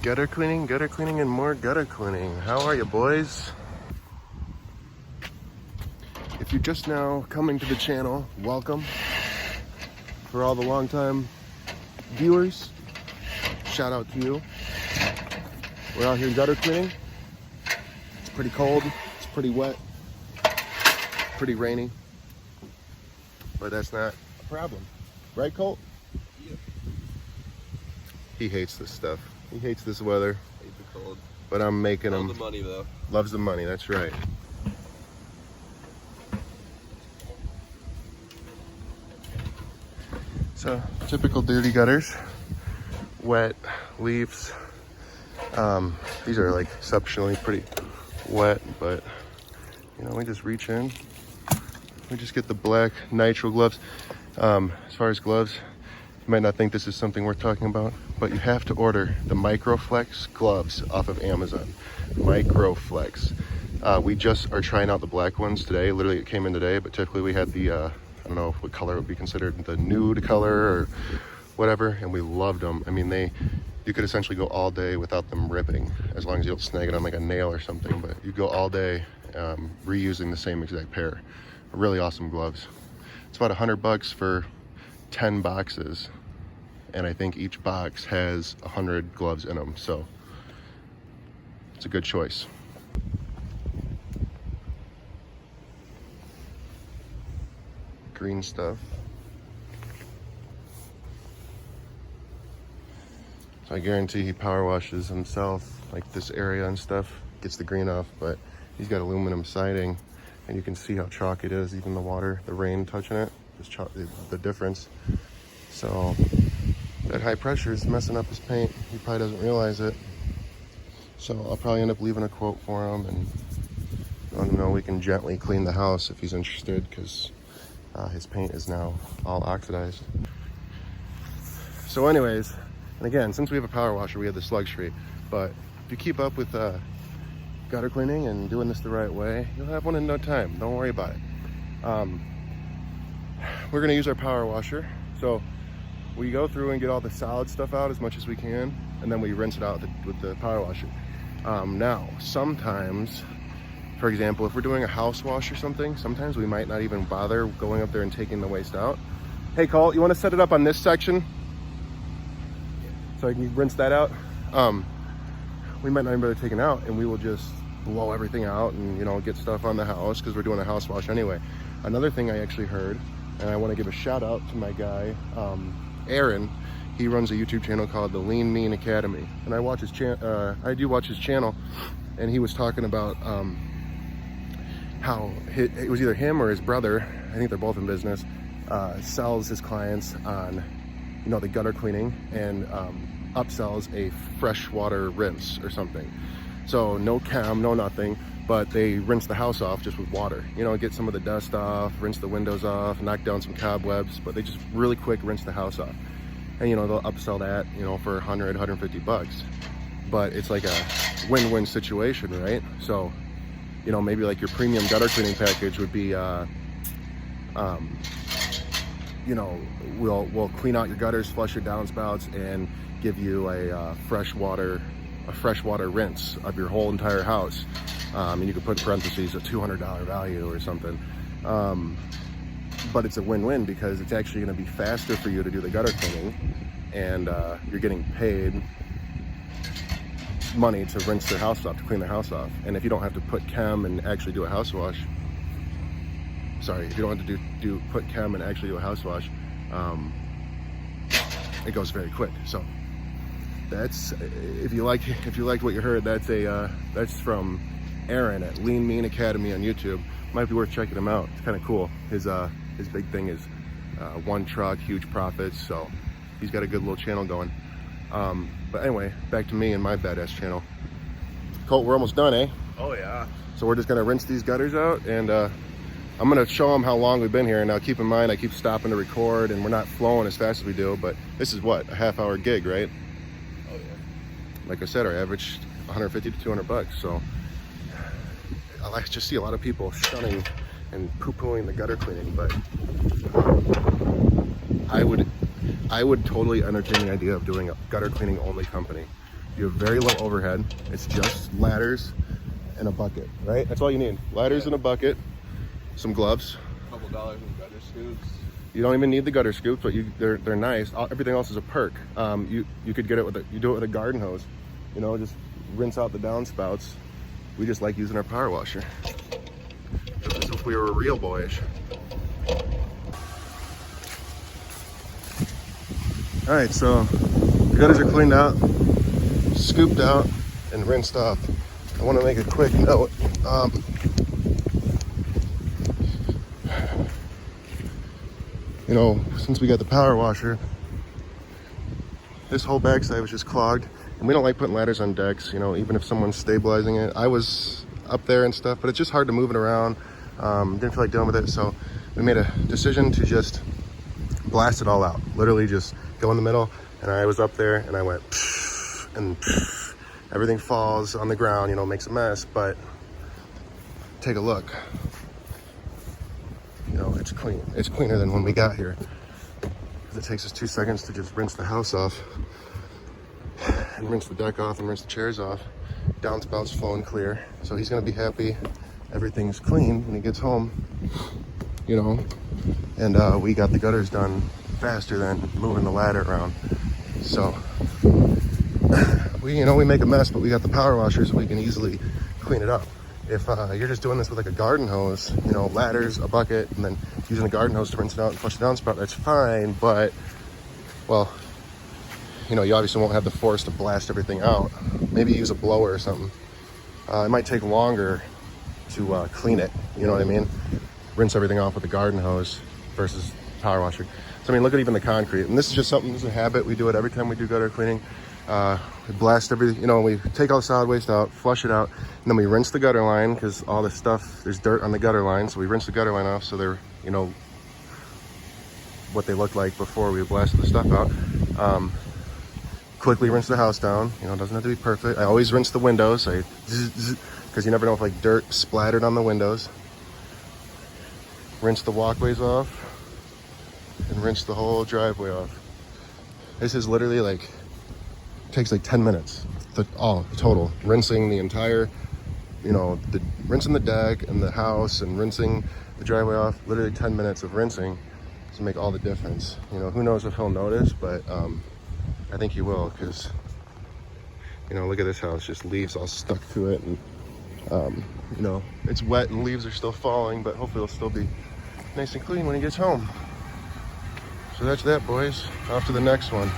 Gutter cleaning, and more gutter cleaning. How are you, boys? If you're just now coming to the channel, welcome. For all the longtime viewers, shout out to you. We're out here gutter cleaning. It's pretty cold, it's pretty wet, pretty rainy, but that's not a problem. Right, Colt? Yep. He hates this stuff. He hates this weather. Hate the cold. But I'm making him. Loves the money, though. Loves the money, that's right. So, typical dirty gutters. Wet leaves. These are like exceptionally pretty wet, but you know, we just reach in. We just get the black nitro gloves. As far as gloves, you might not think this is something worth talking about, but you have to order the Microflex gloves off of Amazon. Microflex. We just are trying out the black ones today. Literally, it came in today, but typically we had the, I don't know what color would be considered, the nude color or whatever, and we loved them. I mean, you could essentially go all day without them ripping, as long as you don't snag it on like a nail or something, but you go all day reusing the same exact pair. Really awesome gloves. It's about $100 for 10 boxes, and I think each box has 100 gloves in them, so it's a good choice. Green stuff. So I guarantee he power washes himself, like this area and stuff, gets the green off, but he's got aluminum siding, and you can see how chalky it is, even the water, the rain touching it. The difference. So that high pressure is messing up his paint. He probably doesn't realize it. So I'll probably end up leaving a quote for him and let him know we can gently clean the house if he's interested, because his paint is now all oxidized. So anyways, and again, since we have a power washer, we have the luxury, but if you keep up with gutter cleaning and doing this the right way, you'll have one in no time. Don't worry about it. We're gonna use our power washer. So we go through and get all the solid stuff out as much as we can, and then we rinse it out with the power washer. Now, sometimes, for example, if we're doing a house wash or something, sometimes we might not even bother going up there and taking the waste out. Hey, Colt, you wanna set it up on this section? So I can rinse that out? We might not even bother taking out, and we will just blow everything out and, you know, get stuff on the house because we're doing a house wash anyway. Another thing I actually heard, and I want to give a shout out to my guy, Aaron. He runs a YouTube channel called the Lean Mean Academy, and I watch his I do watch his channel, and he was talking about how it was either him or his brother, I think they're both in business, sells his clients on, you know, the gutter cleaning, and upsells a freshwater rinse or something. So no chem, no nothing, but they rinse the house off just with water. You know, get some of the dust off, rinse the windows off, knock down some cobwebs, but they just really quick rinse the house off. And, you know, they'll upsell that, you know, for 100, 150 bucks. But it's like a win-win situation, right? So, you know, maybe like your premium gutter cleaning package would be, you know, we'll clean out your gutters, flush your downspouts, and give you a freshwater rinse of your whole entire house. And you could put in parentheses a $200 value or something. But it's a win-win because it's actually going to be faster for you to do the gutter cleaning, and you're getting paid money to rinse their house off, to clean their house off. And if you don't have to put chem and actually do a house wash, if you don't have to put chem and actually do a house wash, it goes very quick. So that's, if you liked what you heard, that's from Aaron at Lean Mean Academy on YouTube. Might be worth checking him out. It's kind of cool. His big thing is one truck, huge profits. So he's got a good little channel going. But anyway, back to me and my badass channel. Colt, we're almost done, eh? Oh yeah. So we're just gonna rinse these gutters out, and I'm gonna show them how long we've been here. Now keep in mind, I keep stopping to record, and we're not flowing as fast as we do, but this is what, a half-hour gig, right? Oh yeah. Like I said, our average 150 to 200 bucks. So I just see a lot of people shunning and poo-pooing the gutter cleaning, but I would totally entertain the idea of doing a gutter cleaning only company. You have very low overhead. It's just ladders and a bucket, right? That's all you need. Ladders and a bucket, some gloves. Couple dollars in gutter scoops. You don't even need the gutter scoops, but they're nice. Everything else is a perk. You could get it with you do it with a garden hose. You know, just rinse out the downspouts. We just like using our power washer. As if we were real boyish. All right, so the gutters are cleaned out, scooped out, and rinsed off. I want to make a quick note. You know, since we got the power washer, this whole backside was just clogged, and we don't like putting ladders on decks, you know, even if someone's stabilizing it. I was up there and stuff, but it's just hard to move it around. Didn't feel like dealing with it, so we made a decision to just blast it all out. Literally just go in the middle, and I was up there, and I went, and everything falls on the ground, you know, makes a mess, but take a look. You know, it's clean. It's cleaner than when we got here. It takes us 2 seconds to just rinse the house off and rinse the deck off and rinse the chairs off. Downspouts flowing clear. So he's gonna be happy everything's clean when he gets home, you know. And we got the gutters done faster than moving the ladder around. So we make a mess, but we got the power washer, so we can easily clean it up. If you're just doing this with like a garden hose, you know, ladders, a bucket, and then using the garden hose to rinse it out and flush the downspout, that's fine. But, well, you know, you obviously won't have the force to blast everything out. Maybe use a blower or something. It might take longer to clean it, you know what I mean? Rinse everything off with a garden hose versus power washer. So I mean, look at even the concrete. And this is just something, this is a habit. We do it every time we do gutter cleaning. We blast everything, you know, we take all the solid waste out, flush it out, and then we rinse the gutter line because all this stuff, there's dirt on the gutter line. So we rinse the gutter line off so they're, you know, what they looked like before we blasted the stuff out. Quickly rinse the house down. You know, it doesn't have to be perfect. I always rinse the windows because you never know if like dirt splattered on the windows. Rinse the walkways off and rinse the whole driveway off. This is literally like, takes like 10 minutes, total. Rinsing the entire, you know, rinsing the deck and the house and rinsing the driveway off, literally 10 minutes of rinsing to make all the difference. You know, who knows if he'll notice, but I think he will, because, you know, look at this house, just leaves all stuck to it, and you know, it's wet and leaves are still falling, but hopefully it'll still be nice and clean when he gets home. So that's that, boys. Off to the next one.